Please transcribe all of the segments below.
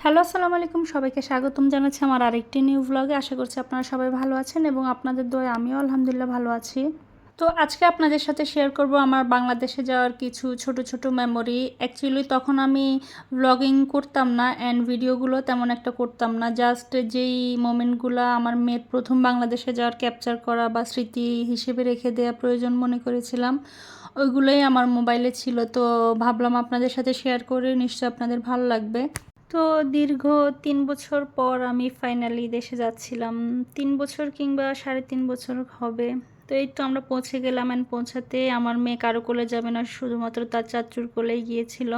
Hello, আসসালামু আলাইকুম। সবাইকে স্বাগতম জানাচ্ছি আমার আরেকটি নিউ ভ্লগে। আশা করছি আপনারা সবাই ভালো আছেন এবং আপনাদের দোয়ায় আমিও আলহামদুলিল্লাহ ভালো আছি। তো আজকে আপনাদের সাথে শেয়ার করব আমার বাংলাদেশে যাওয়ার কিছু ছোট ছোট মেমোরি। অ্যাকচুয়ালি তখন আমি ভ্লগিং করতাম না অ্যান্ড ভিডিওগুলো তেমন একটা করতাম না। জাস্ট যেই মোমেন্টগুলো আমার মেয়ের প্রথম বাংলাদেশে যাওয়ার ক্যাপচার করা বা স্মৃতি হিসেবে রেখে দেওয়া প্রয়োজন মনে করেছিলাম, ওইগুলোই আমার মোবাইলে ছিল। তো ভাবলাম আপনাদের সাথে শেয়ার করে নিশ্চয়ই আপনাদের ভালো লাগবে। তো দীর্ঘ ৩ বছর পর আমি ফাইনালি দেশে যাচ্ছিলাম। ৩ বছর কিংবা ৩.৫ বছর হবে। তো এই তো আমরা পৌঁছে গেলাম অ্যান্ড পৌঁছাতে আমার মেয়ে কারো কোলে যাবে না, শুধুমাত্র তার চাচুর কোলেই গিয়েছিল।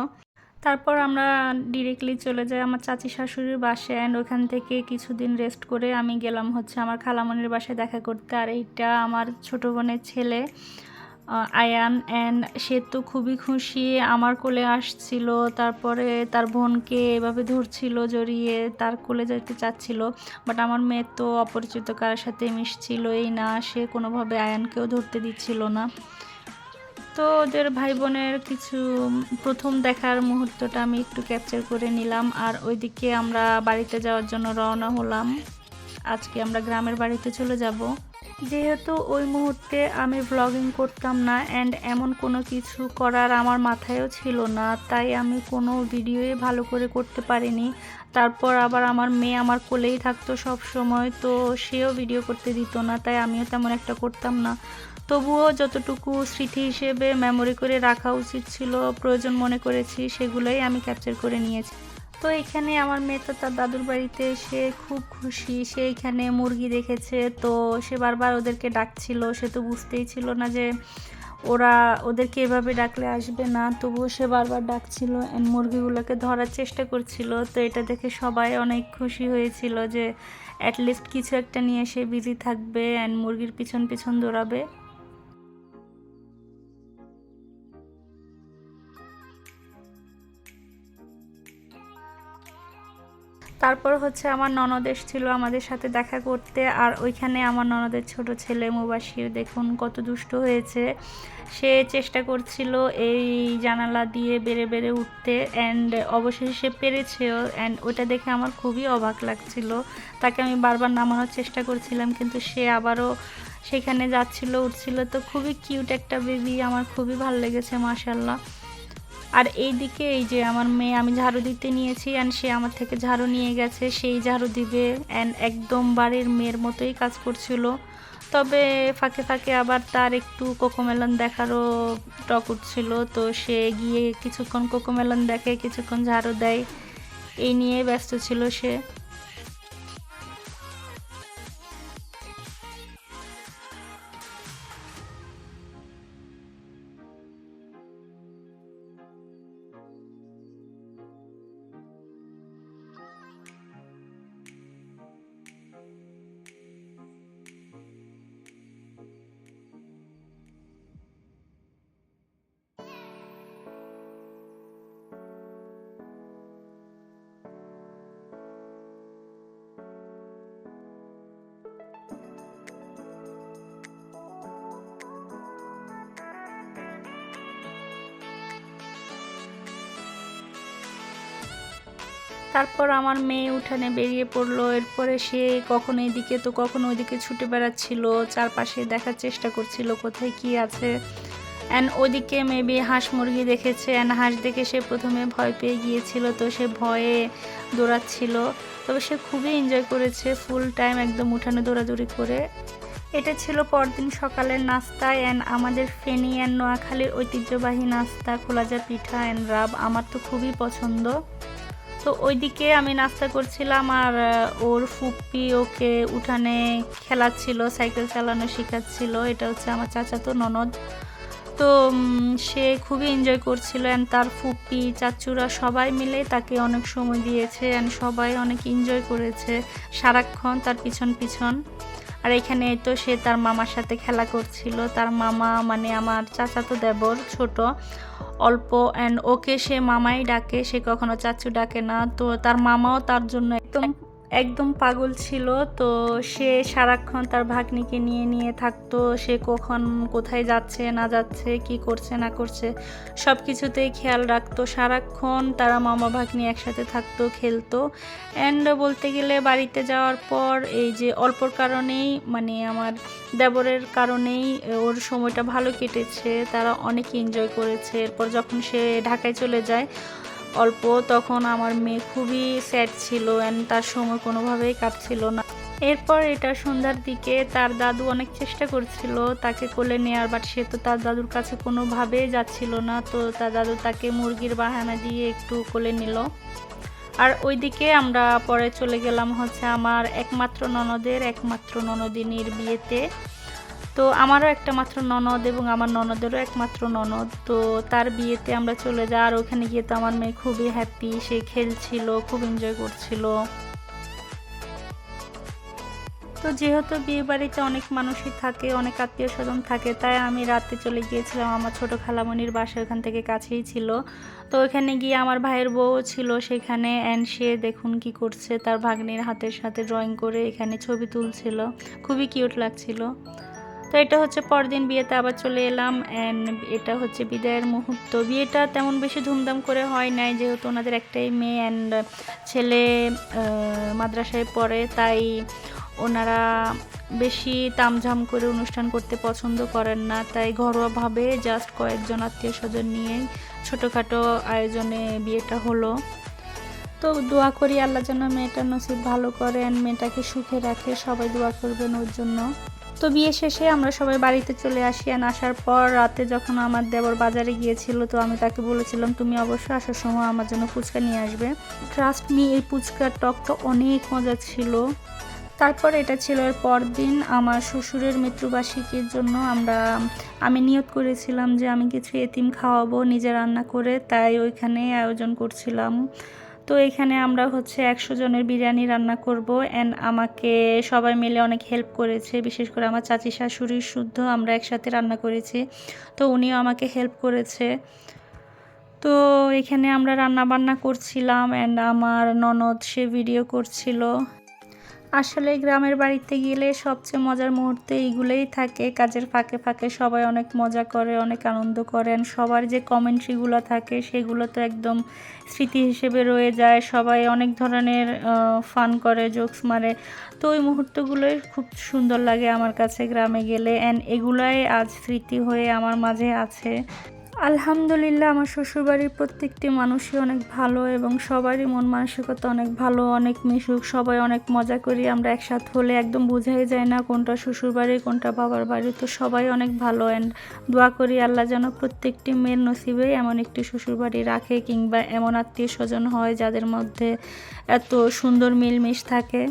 তারপর আমরা ডিরেক্টলি চলে যাই আমার চাচি শাশুড়ির বাসায় অ্যান্ড ওখান থেকে কিছুদিন রেস্ট করে আমি গেলাম হচ্ছে আমার খালামণির বাসায় দেখা করতে। আর এইটা আমার ছোট বোনের ছেলে আয়ান, অ্যান্ড সে তো খুবই খুশি, আমার কোলে আসছিল। তারপরে তার বোনকে এভাবে ধরছিল, জড়িয়ে তার কোলে যেতে চাচ্ছিল। বাট আমার মেয়ে তো অপরিচিত কারোর সাথে মিশছিলই না, সে কোনোভাবে আয়ানকেও ধরতে দিচ্ছিল না। তো ওদের ভাই বোনের কিছু প্রথম দেখার মুহূর্তটা আমি একটু ক্যাপচার করে নিলাম। আর ওইদিকে আমরা বাড়িতে যাওয়ার জন্য রওনা হলাম। আজকে আমরা গ্রামের বাড়িতে চলে যাব। যেহেতু ওই মুহূর্তে আমি ভ্লগিং করতাম না অ্যান্ড এমন কোনো কিছু করার আমার মাথায়ও ছিল না, তাই আমি কোনো ভিডিওই ভালো করে করতে পারিনি। তারপর আবার আমার মেয়ে আমার কোলেই থাকতো সব সময়, তো সেও ভিডিও করতে দিত না, তাই আমিও তেমন একটা করতাম না। তবুও যতটুকু স্মৃতি হিসেবে মেমোরি করে রাখা উচিত ছিল, প্রয়োজন মনে করেছি, সেগুলোই আমি ক্যাপচার করে নিয়েছি। তো এখানে আমার মেয়ে তো তার দাদুর বাড়িতে এসে খুব খুশি। সে এখানে মুরগি দেখেছে, তো সে বারবার ওদেরকে ডাকছিল। সে তো বুঝতেই ছিল না যে ওরা ওদেরকে এভাবে ডাকলে আসবে না, তবুও সে বারবার ডাকছিল অ্যান্ড মুরগিগুলোকে ধরার চেষ্টা করছিল। তো এটা দেখে সবাই অনেক খুশি হয়েছিল যে অ্যাটলিস্ট কিছু একটা নিয়ে সে বিজি থাকবে অ্যান্ড মুরগির পিছন পিছন দৌড়াবে। তারপর হচ্ছে আমার ননদ এসেছিল আমাদের সাথে দেখা করতে। আর ওইখানে আমার ননদের ছোট ছেলে মুবাশির দেখুন কত দুষ্ট হয়েছে। সে চেষ্টা করছিল এই জানালা দিয়ে বেড়ে বেড়ে উঠতে অ্যান্ড অবশেষে সে পেরেছেও, অ্যান্ড ওটা দেখে আমার খুবই অবাক লাগছিল। তাকে আমি বারবার নামানোর চেষ্টা করছিলাম, কিন্তু সে আবারও সেখানে যাচ্ছিল, উঠছিল। তো খুবই কিউট একটা বেবি, আমার খুবই ভালো লেগেছে মাশাআল্লাহ। আর এই দিকে এই যে আমার মেয়ে, আমি ঝাড়ু দিতে নিয়েছি অ্যান্ড সে আমার থেকে ঝাড়ু নিয়ে গেছে, সেই ঝাড়ু দিবে অ্যান্ড একদম বাড়ির মেয়ের মতোই কাজ করছিল। তবে ফাঁকে ফাঁকে আবার তার একটু কোকোমেলন দেখারও টক উঠছিল, তো সে গিয়ে কিছুক্ষণ কোকোমেলন দেখে, কিছুক্ষণ ঝাড়ু দেয়, এই নিয়ে ব্যস্ত ছিল সে। তারপর আমার মেয়ে উঠানে বেরিয়ে পড়লো। এরপরে সে কখনো এদিকে তো কখনো ওইদিকে ছুটে বেড়াচ্ছিল, চারপাশে দেখার চেষ্টা করছিল কোথায় কি আছে। অ্যান্ড ওদিকে মেবি হাঁস মুরগি দেখেছে অ্যান্ড হাঁস দেখে সে প্রথমে ভয় পেয়ে গিয়েছিল, তো সে ভয়ে দৌড়াচ্ছিল। তবে সে খুবই এনজয় করেছে ফুল টাইম একদম উঠানে দৌড়াদৌড়ি করে। এটা ছিল পরদিন সকালের নাস্তা অ্যান্ড আমাদের ফেনী অ্যান্ড নোয়াখালীর ঐতিহ্যবাহী নাস্তা খোলাজা পিঠা অ্যান্ড রাব, আমার তো খুবই পছন্দ। তো ওইদিকে আমি নাস্তা করছিলাম আর ওর ফুপ্পি ওকে উঠানে খেলাচ্ছিল, সাইকেল চালানো শেখাচ্ছিল। এটা হচ্ছে আমার চাচাতো ননদ। তো সে খুবই এনজয় করছিল অ্যান্ড তার ফুপ্পি চাচুরা সবাই মিলে তাকে অনেক সময় দিয়েছে অ্যান্ড সবাই অনেক এনজয় করেছে সারাক্ষণ তার পিছন পিছন। আর এখানে তো সে তার মামার সাথে খেলা করছিল। তার মামা মানে আমার চাচাতো দেবর, ছোট অল্প, অ্যান্ড ওকে সে মামাই ডাকে, সে কখনো চাচু ডাকে না। তো তার মামাও তার জন্য একদম একদম পাগল ছিল। তো সে সারাক্ষণ তার ভাগ্নিকে নিয়ে নিয়ে থাকতো। সে কখন কোথায় যাচ্ছে না যাচ্ছে, কি করছে না করছে সব কিছুতেই খেয়াল রাখতো। সারাক্ষণ তারা মামা ভাগ্নি একসাথে থাকতো, খেলতো। অ্যান্ড বলতে গেলে বাড়িতে যাওয়ার পর এই যে অল্পর কারণেই মানে আমার দেবরের কারণেই ওর সময়টা ভালো কেটেছে। তারা অনেক এনজয় করেছে। এরপর যখন সে ঢাকায় চলে যায় অল্প, তখন আমার মেয়ে খুবই স্যাড ছিল অ্যান্ড তার সময় কোনোভাবেই কাটছিল না। এরপর এটা সন্ধ্যার দিকে তার দাদু অনেক চেষ্টা করছিল তাকে কোলে নেয়ার, বাট সে তো তার দাদুর কাছে কোনোভাবেই যাচ্ছিল না। তো তার দাদু তাকে মুরগির বাহানা দিয়ে একটু কোলে নিল। আর ওইদিকে আমরা পরে চলে গেলাম হচ্ছে আমার একমাত্র ননদের একমাত্র ননদিনীর বিয়েতে। তো আমারও একটা মাত্র ননদ এবং আমার ননদেরও একমাত্র ননদ, তো তার বিয়েতে আমরা চলে যাই। আর ওখানে গিয়ে তো আমার মেয়ে খুবই হ্যাপি, সে খেলছিল, খুব এনজয় করছিল। তো যেহেতু বিয়ে বাড়িতে অনেক মানুষই থাকে, অনেক আত্মীয় স্বজন থাকে, তাই আমি রাতে চলে গিয়েছিলাম আমার ছোট খালামণির বাসা, ওখান থেকে কাছেই ছিল। তো ওখানে গিয়ে আমার ভাইয়ের বউ ছিল সেখানে, অ্যান্ড সে দেখুন কি করছে, তার ভাগ্নির হাতের সাথে ড্রয়িং করে এখানে ছবি তুলছিল, খুবই কিউট লাগছিল। তো এটা হচ্ছে পরদিন বিয়েতে আবার চলে এলাম, অ্যান্ড এটা হচ্ছে বিদায়ের মুহূর্ত। বিয়েটা তেমন বেশি ধুমধাম করে হয় নাই, যেহেতু ওনাদের একটাই মেয়ে অ্যান্ড ছেলে মাদ্রাসায় পড়ে, তাই ওনারা বেশি তামঝাম করে অনুষ্ঠান করতে পছন্দ করেন না। তাই ঘরোয়াভাবে জাস্ট কয়েকজন আত্মীয় স্বজন নিয়ে ছোটোখাটো আয়োজনে বিয়েটা হলো। তো দোয়া করি আল্লাহ যেন মেয়েটার নসিব ভালো করেন, মেয়েটাকে সুখে রাখে, সবাই দোয়া করবেন ওর জন্য। তো বিয়ে শেষে আমরা সবাই বাড়িতে চলে আসি। আর আসার পর রাতে যখন আমার দেবর বাজারে গিয়েছিল, তো আমি তাকে বলেছিলাম তুমি অবশ্যই আসার সময় আমার জন্য ফুচকা নিয়ে আসবে। ট্রাস্ট মি, এই ফুচকার টকটা অনেক মজা ছিল। তারপর এটা ছিল এর পরদিন আমার শ্বশুরের মৃত্যুবার্ষিকীর জন্য আমি নিয়ত করেছিলাম যে আমি কিছু এতিম খাওয়াবো নিজে রান্না করে, তাই ওইখানে আয়োজন করছিলাম। তো এখানে আমরা হচ্ছে 100 জনের বিরিয়ানি রান্না করব, অ্যান্ড আমাকে সবাই মিলে অনেক হেল্প করেছে, বিশেষ করে আমার চাচি শাশুড়ির শুদ্ধ আমরা একসাথে রান্না করেছি, তো উনিও আমাকে হেল্প করেছে। তো এখানে আমরা রান্না বান্না করছিলাম, অ্যান্ড আমার ননদ সে ভিডিও করছিল। আসলে গ্রামের বাড়িতে গেলে সবচেয়ে মজার মুহূর্তে এইগুলোই থাকে, কাজের ফাঁকে ফাঁকে সবাই অনেক মজা করে, অনেক আনন্দ করেন, সবার যে কমেন্ট্রিগুলো থাকে সেগুলো তো একদম স্মৃতি হিসেবে রয়ে যায়, সবাই অনেক ধরনের ফান করে, জোকস মারে। তো ওই মুহূর্তগুলোই খুব সুন্দর লাগে আমার কাছে গ্রামে গেলে, অ্যান্ড এগুলাই আজ স্মৃতি হয়ে আমার মাঝে আছে। আলহামদুলিল্লাহ, আমার শ্বশুরবাড়ির প্রত্যেকটি মানুষই অনেক ভালো এবং সবারই মন মানসিকতা অনেক ভালো, অনেক মিশুক, সবাই অনেক মজা করি। আমরা একসাথে হলে একদম বোঝাই যায় না কোনটা শ্বশুরবাড়ি কোনটা বাবার বাড়ি। তো সবাই অনেক ভালো, অ্যান্ড দোয়া করি আল্লাহ যেন প্রত্যেকটি মেয়ের নসিবেই এমন একটি শ্বশুরবাড়ি রাখে, কিংবা এমন আত্মীয় স্বজন হয় যাদের মধ্যে এত সুন্দর মিলমিশ থাকে।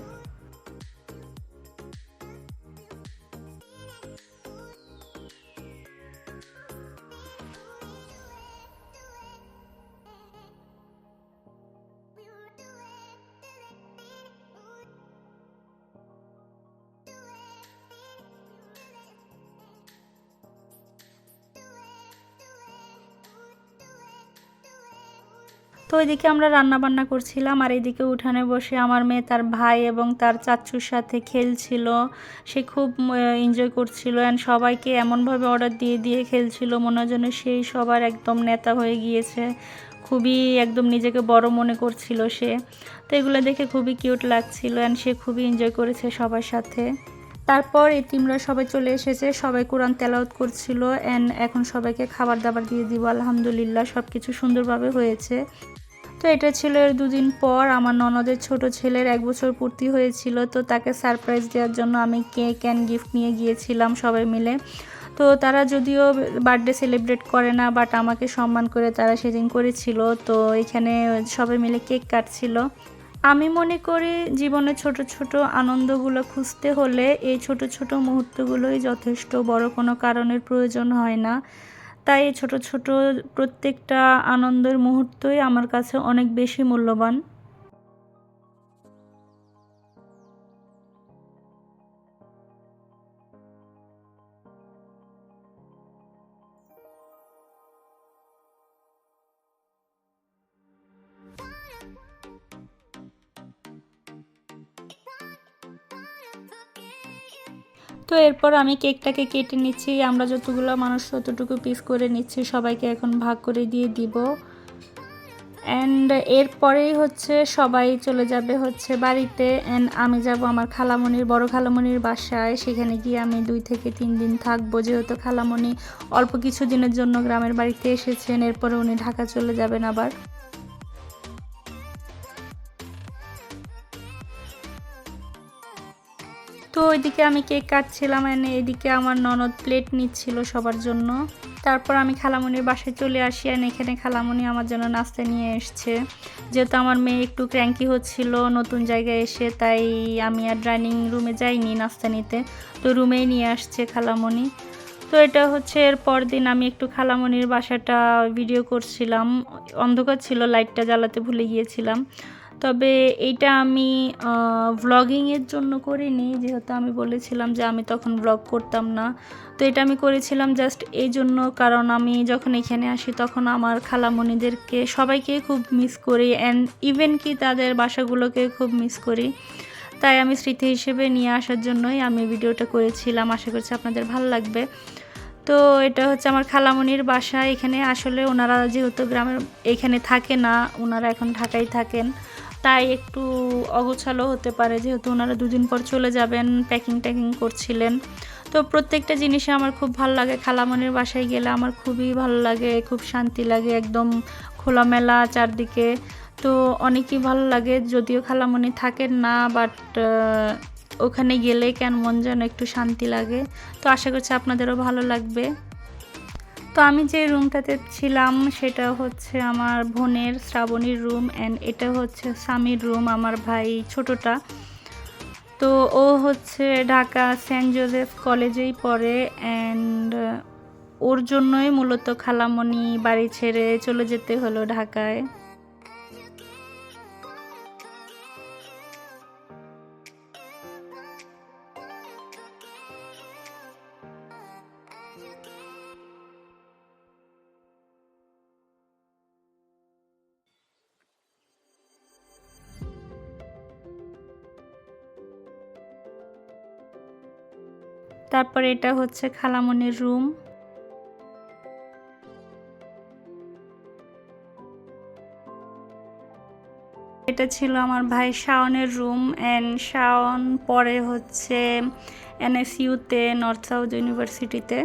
তো ওইদিকে আমরা রান্না বান্না করছিলাম, আর এইদিকে উঠানে বসে আমার মেয়ে তার ভাই এবং তার চাচ্চুর সাথে খেলছিল। সে খুব এনজয় করছিল, অ্যান্ড সবাইকে এমনভাবে অর্ডার দিয়ে দিয়ে খেলছিল মনে হয় যেন সেই সবার একদম নেতা হয়ে গিয়েছে। খুবই একদম নিজেকে বড় মনে করছিল সে। তো এগুলো দেখে খুবই কিউট লাগছিল, অ্যান্ড সে খুবই এনজয় করেছে সবার সাথে। তারপর এতিমরা সবাই চলে এসেছে, সবাই কোরআন তেলাওয়াত করছিল, অ্যান্ড এখন সবাইকে খাবার দাবার দিয়ে দিব। আলহামদুলিল্লাহ সব কিছু সুন্দরভাবে হয়েছে। তো এটা ছিল এর 2 দিন পর। আমার ননদের ছোট ছেলের 1 বছর পূর্তি হয়েছিল, তো তাকে সারপ্রাইজ দেওয়ার জন্য আমি কেক অ্যান্ড গিফট নিয়ে গিয়েছিলাম সবাই মিলে। তো তারা যদিও বার্থডে সেলিব্রেট করে না, বাট আমাকে সম্মান করে তারা সেদিন করেছিল। তো এখানে সবাই মিলে কেক কাটছিল। আমি মনে করি জীবনে ছোট ছোট আনন্দগুলো খুঁজতে হলে এই ছোট ছোট মুহূর্তগুলোই যথেষ্ট, বড় কোনো কারণের প্রয়োজন হয় না। তাই এই ছোট ছোট প্রত্যেকটা আনন্দের মুহূর্তই আমার কাছে অনেক বেশি মূল্যবান। তো এরপর আমি কেকটাকে কেটে নিচ্ছি, আমরা যতগুলো মানুষ ততটুকু পিস করে নিচ্ছি, সবাইকে এখন ভাগ করে দিয়ে দিব। অ্যান্ড এরপরেই হচ্ছে সবাই চলে যাবে হচ্ছে বাড়িতে, অ্যান্ড আমি যাব আমার খালামণির বড় খালামণির বাসায়। সেখানে গিয়ে আমি 2 থেকে 3 দিন থাকবো, যেহেতু খালামণি অল্প কিছু দিনের জন্য গ্রামের বাড়িতে এসেছেন, এরপরে উনি ঢাকা চলে যাবেন আবার। তো ওইদিকে আমি কেক কাটছিলাম, এনে এদিকে আমার ননদ প্লেট নিচ্ছিল সবার জন্য। তারপর আমি খালামণির বাসায় চলে আসি, আর এখানে খালামণি আমার জন্য নাস্তা নিয়ে এসছে। যেহেতু আমার মেয়ে একটু ক্র্যাঙ্কি হচ্ছিল নতুন জায়গায় এসে, তাই আমি আর ডাইনিং রুমে যাইনি নাস্তা নিতে, তো রুমেই নিয়ে আসছে খালামণি। তো এটা হচ্ছে এর পরদিন আমি একটু খালামণির বাসাটা ভিডিও করছিলাম, অন্ধকার ছিল, লাইটটা জ্বালাতে ভুলে গিয়েছিলাম। তবে এইটা আমি ভ্লগিংয়ের জন্য করিনি, যেহেতু আমি বলেছিলাম যে আমি তখন ভ্লগ করতাম না। তো এটা আমি করেছিলাম জাস্ট এই জন্য, কারণ আমি যখন এখানে আসি তখন আমার খালামণিদেরকে সবাইকে খুব মিস করি, অ্যান্ড ইভেন কি তাদের বাসাগুলোকে খুব মিস করি। তাই আমি স্মৃতি হিসেবে নিয়ে আসার জন্যই আমি ভিডিওটা করেছিলাম। আশা করছি আপনাদের ভালো লাগবে। তো এটা হচ্ছে আমার খালামণির বাসা। এখানে আসলে ওনারা যেহেতু গ্রামের এখানে থাকে না, ওনারা এখন ঢাকায় থাকেন, তাই একটু অগোছালো হতে পারে, যেহেতু ওনারা 2 দিন পর চলে যাবেন, প্যাকিং ট্যাকিং করছিলেন। তো প্রত্যেকটা জিনিসে আমার খুব ভালো লাগে, খালামণির বাসায় গেলে আমার খুবই ভালো লাগে, খুব শান্তি লাগে, একদম খোলামেলা চারদিকে। তো অনেকই ভালো লাগে, যদিও খালামণি থাকেন না, বাট ওখানে গেলে কেমন যেন একটু শান্তি লাগে। তো আশা করছি আপনাদেরও ভালো লাগবে। তো আমি যে রুমটাতে ছিলাম সেটা হচ্ছে আমার বোনের শ্রাবণীর রুম, অ্যান্ড এটা হচ্ছে স্বামীর রুম, আমার ভাই ছোটটা। তো ও হচ্ছে ঢাকা সেন্ট জোসেফ কলেজেই পড়ে, অ্যান্ড ওর জন্যই মূলত খালামণি বাড়ি ছেড়ে চলে যেতে হলো ঢাকায়। তারপরে এটা হচ্ছে খালামণির রুম। এটা ছিল আমার ভাই শাওনের রুম, অ্যান্ড শাওন পরে হচ্ছে NSU-তে, নর্থ সাউথ ইউনিভার্সিটিতে।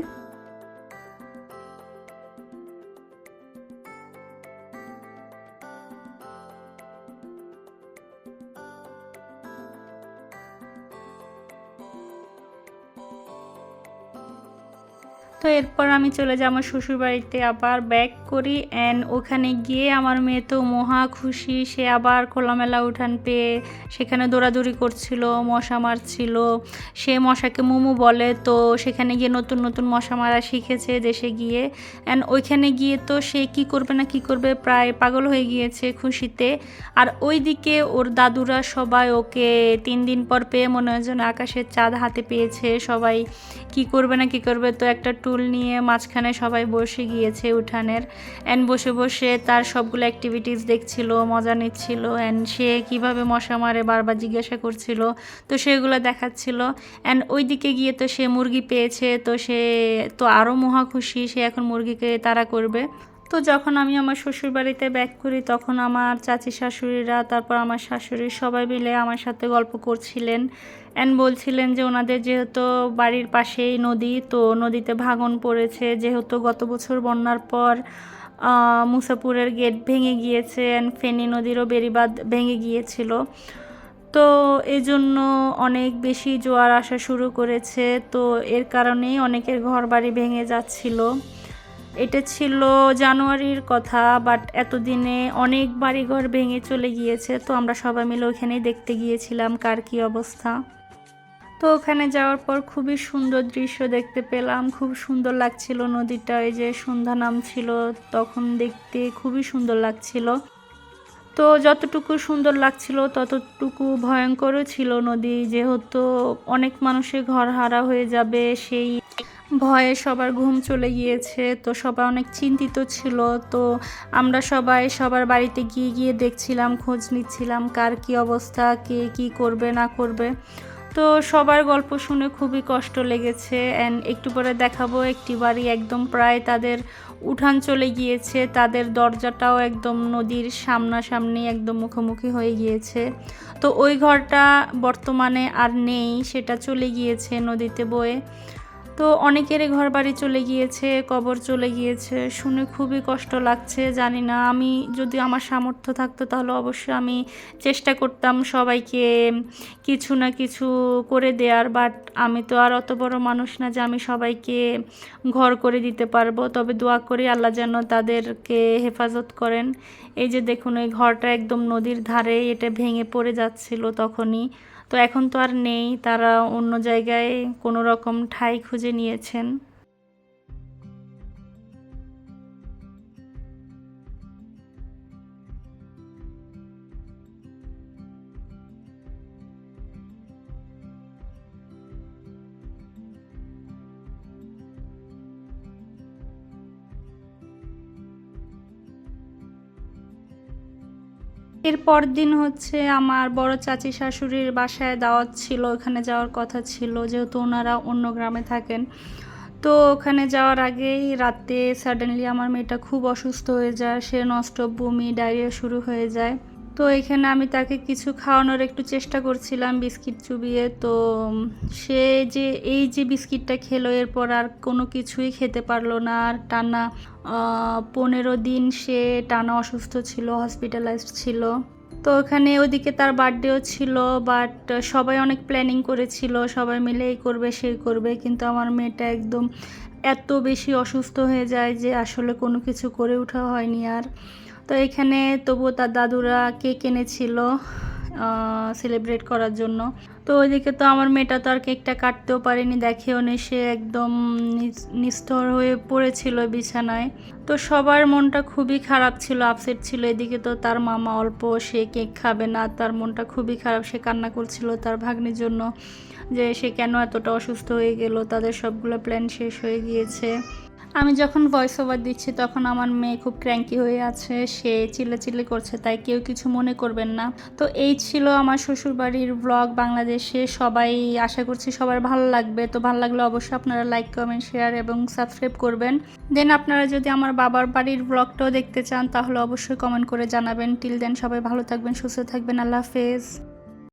তো এরপর আমি চলে যাই আমার শ্বশুরবাড়িতে, আবার ব্যাক করি, অ্যান্ড ওখানে গিয়ে আমার মেয়ে তো মহা খুশি, সে আবার খোলামেলা উঠান পেয়ে সেখানে দৌড়াদৌড়ি করছিল, মশা মারছিল, সে মশাকে মুমু বলে। তো সেখানে গিয়ে নতুন নতুন মশা মারা শিখেছে দেশে গিয়ে, অ্যান্ড ওইখানে গিয়ে তো সে কি করবে না কি করবে, প্রায় পাগল হয়ে গিয়েছে খুশিতে। আর ওইদিকে ওর দাদুরা সবাই ওকে 3 দিন পর পেয়ে মনে হয় যেন আকাশের চাঁদ হাতে পেয়েছে, সবাই কি করবে না কি করবে। তো একটা টুল নিয়ে মাঝখানে সবাই বসে গিয়েছে উঠানের, অ্যান্ড বসে বসে তার সবগুলো অ্যাক্টিভিটিস দেখছিল, মজা নিচ্ছিল, অ্যান্ড সে কীভাবে মশা মারে বারবার জিজ্ঞাসা করছিল, তো সেগুলো দেখাচ্ছিল। অ্যান্ড ওইদিকে গিয়ে তো সে মুরগি পেয়েছে, তো সে তো আরও মহা খুশি, সে এখন মুরগিকে তাড়া করবে। তো যখন আমি আমার শ্বশুরবাড়িতে ব্যাক করি তখন আমার চাচি শাশুড়িরা, তারপর আমার শাশুড়ি সবাই মিলে আমার সাথে গল্প করছিলেন, অ্যান্ড বলছিলেন যে ওনাদের যেহেতু বাড়ির পাশেই নদী, তো নদীতে ভাঙন পড়েছে, যেহেতু গত বছর বন্যার পর মুসাপুরের গেট ভেঙে গিয়েছে, অ্যান্ড ফেনী নদীরও বেড়িবাঁধ ভেঙে গিয়েছিল। তো এই জন্য অনেক বেশি জোয়ার আসা শুরু করেছে, তো এর কারণেই অনেকের ঘরবাড়ি ভেঙে যাচ্ছিল। এটা ছিল জানুয়ারির কথা, বাট এতদিনে অনেক বাড়িঘর ভেঙে চলে গিয়েছে। তো আমরা সবাই মিলে ওখানেই দেখতে গিয়েছিলাম কার কী অবস্থা। তো ওখানে যাওয়ার পর খুবই সুন্দর দৃশ্য দেখতে পেলাম, খুব সুন্দর লাগছিল নদীটা, এই যে সন্ধ্যা নামছিল তখন দেখতে খুবই সুন্দর লাগছিল। তো যতটুকু সুন্দর লাগছিল ততটুকু ভয়ঙ্করও ছিল নদী, যেহেতু অনেক মানুষের ঘর হারা হয়ে যাবে সেই ভয়ে সবার ঘুম চলে গিয়েছে। তো সবাই অনেক চিন্তিত ছিল। তো আমরা সবাই সবার বাড়িতে গিয়ে গিয়ে দেখছিলাম, খোঁজ নিচ্ছিলাম কার কী অবস্থা, কে কী করবে না করবে। তো তো সবার গল্প শুনে খুবই কষ্ট লেগেছে। অ্যান্ড একটু পরে দেখাবো একটি বাড়ি একদম প্রায় তাদের উঠান চলে গিয়েছে, তাদের দরজাটাও একদম নদীর সামনাসামনি একদম মুখোমুখি হয়ে গিয়েছে। তো ওই ঘরটা বর্তমানে আর নেই, সেটা চলে গিয়েছে নদীতে বয়ে। তো অনেকেরই ঘর বাড়ি চলে গিয়েছে, কবর চলে গিয়েছে, শুনে খুবই কষ্ট লাগছে। জানি না, আমি যদি আমার সামর্থ্য থাকতো তাহলে অবশ্যই আমি চেষ্টা করতাম সবাইকে কিছু না কিছু করে দেওয়ার, বাট আমি তো আর অত বড় মানুষ না যে আমি সবাইকে ঘর করে দিতে পারবো। তবে দোয়া করি আল্লাহ যেন তাদেরকে হেফাজত করেন। এই যে দেখুন, এই ঘরটা একদম নদীর ধারে, এটা ভেঙে পড়ে যাচ্ছিল তখনই। তো এখন তো আর নেই, তারা অন্য জায়গায় কোনো রকম ঠাঁই খুঁজে নিয়েছেন। এরপর দিন হচ্ছে আমার বড় চাচি শাশুড়ির বাসায় দাওয়াত ছিল, ওখানে যাওয়ার কথা ছিল যেহেতু ওনারা অন্য গ্রামে থাকেন। তো ওখানে যাওয়ার আগেই রাতে সাডেনলি আমার মেয়েটা খুব অসুস্থ হয়ে যায়, সে নষ্ট বমি ডায়রিয়া শুরু হয়ে যায়। তো এখানে আমি তাকে কিছু খাওয়ানোর একটু চেষ্টা করছিলাম বিস্কিট চুবিয়ে। তো সে যে এই যে বিস্কিটটা খেলো, এরপর আর কোনো কিছুই খেতে পারলো না। আর টানা 15 দিন সে টানা অসুস্থ ছিল, হসপিটালাইজড ছিল। তো ওখানে ওদিকে তার বার্থডেও ছিল, বাট সবাই অনেক প্ল্যানিং করেছিল, সবাই মিলে এই করবে সেই করবে, কিন্তু আমার মেয়েটা একদম এত বেশি অসুস্থ হয়ে যায় যে আসলে কোনো কিছু করে ওঠা হয়নি আর। তো এখানে তবুও তার দাদুরা কেক এনেছিল সেলিব্রেট করার জন্য। তো ওইদিকে তো আমার মেয়েটা তো আর কেকটা কাটতেও পারেনি, দেখেও নি, সে একদম নিস্তর হয়ে পড়েছিল বিছানায়। তো সবার মনটা খুবই খারাপ ছিল, আপসেট ছিল। এদিকে তো তার মামা অল্প, সে কেক খাবে না, তার মনটা খুবই খারাপ, সে কান্না করছিল তার ভাগ্নির জন্য যে সে কেন এতটা অসুস্থ হয়ে গেল, তাদের সবগুলো প্ল্যান শেষ হয়ে গিয়েছে। আমি যখন ভয়েস ওভার দিচ্ছি তখন আমার মেয়ে খুব ক্র্যাঙ্কি হয়ে আছে, সে চিল্লাচিল্লি করছে, তাই কেউ কিছু মনে করবেন না। তো এই ছিল আমার শ্বশুরবাড়ির ব্লগ বাংলাদেশে। সবাই, আশা করছি সবার ভালো লাগবে। তো ভালো লাগলে অবশ্যই আপনারা লাইক কমেন্ট শেয়ার এবং সাবস্ক্রাইব করবেন। দেন আপনারা যদি আমার বাবার বাড়ির ব্লগটাও দেখতে চান তাহলে অবশ্যই কমেন্ট করে জানাবেন। টিল দেন সবাই ভালো থাকবেন, সুস্থ থাকবেন। আল্লাহ হাফেজ।